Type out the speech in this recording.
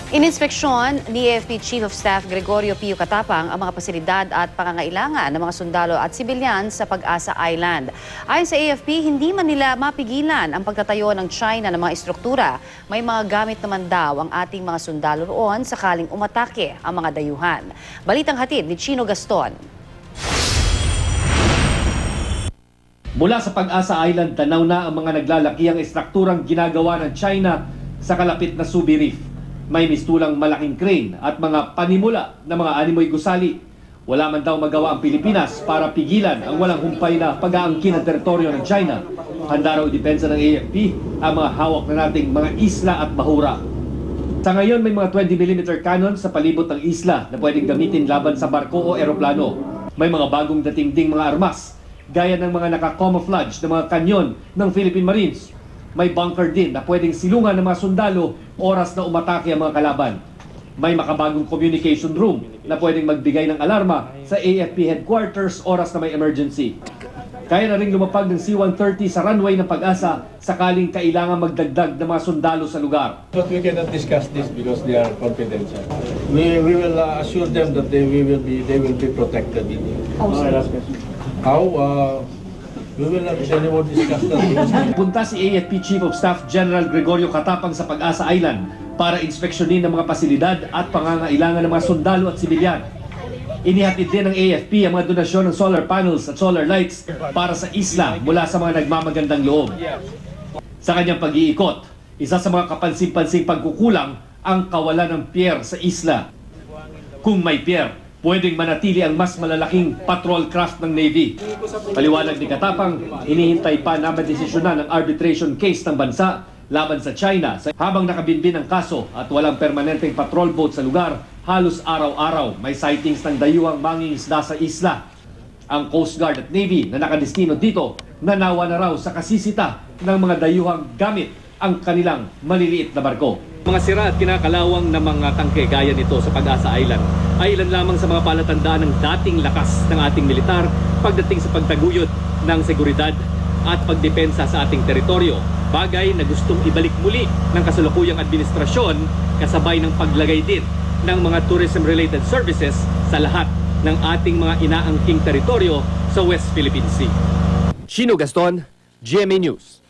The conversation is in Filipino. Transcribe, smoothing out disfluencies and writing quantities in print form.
Ininspeksyon ni AFP Chief of Staff Gregorio Pio Katapang ang mga pasilidad at pangangailangan ng mga sundalo at sibilyan sa Pag-asa Island. Ayon sa AFP, hindi man nila mapigilan ang pagtatayo ng China ng mga estruktura. May mga gamit naman daw ang ating mga sundalo roon sakaling umatake ang mga dayuhan. Balitang hatid ni Chino Gaston. Mula sa Pag-asa Island, tanaw na ang mga naglalakihang estrukturang ginagawa ng China sa kalapit na Subi Reef. May mistulang malaking crane at mga panimula na mga animoy gusali. Wala man daw magawa ang Pilipinas para pigilan ang walang humpay na pag-aangkin ng teritoryo ng China. Handa raw idepensa ng AFP ang mga hawak na nating mga isla at bahura. Sa ngayon, may mga 20mm cannon sa palibot ng isla na pwedeng gamitin laban sa barko o eroplano. May mga bagong dating ding mga armas, gaya ng mga naka-camouflage na mga kanyon ng Philippine Marines. May bunker din na pwedeng silungan ng mga sundalo oras na umatake ang mga kalaban. May makabagong communication room na pwedeng magbigay ng alarma sa AFP headquarters oras na may emergency. Kaya na rin lumapag ng C-130 sa runway ng Pag-asa sakaling kailangan magdagdag ng mga sundalo sa lugar. But we cannot discuss this because they are confidential. We will assure them that they will be protected. How? We will not anymore discuss that. Punta si AFP Chief of Staff General Gregorio Katapang sa Pag-asa Island para inspeksyonin ng mga pasilidad at pangangailangan ng mga sundalo at sibilyan. Inihatid din ng AFP ang mga donasyon ng solar panels at solar lights para sa isla mula sa mga nagmamagandang loob. Sa kanyang pag-iikot, isa sa mga kapansin-pansing pagkukulang ang kawalan ng pier sa isla. Kung may pier, pwedeng manatili ang mas malalaking patrol craft ng Navy. Paliwanag ni Katapang, hinihintay pa na madesisyonan ang arbitration case ng bansa laban sa China. Habang nakabinbin ang kaso at walang permanenteng patrol boat sa lugar, halos araw-araw may sightings ng dayuhang mangingisda sa isla. Ang Coast Guard at Navy na nakadestino dito, nanawa na raw sa kasisita ng mga dayuhang gamit ang kanilang maliliit na barko. Mga sira at kinakalawang na mga tangke gaya nito sa Pag-asa Island ay ilan lamang sa mga palatandaan ng dating lakas ng ating militar pagdating sa pagtaguyod ng seguridad at pagdepensa sa ating teritoryo. Bagay na gustong ibalik muli ng kasalukuyang administrasyon kasabay ng paglagay din ng mga tourism-related services sa lahat ng ating mga inaangking teritoryo sa West Philippine Sea. Chino Gaston, GMA News.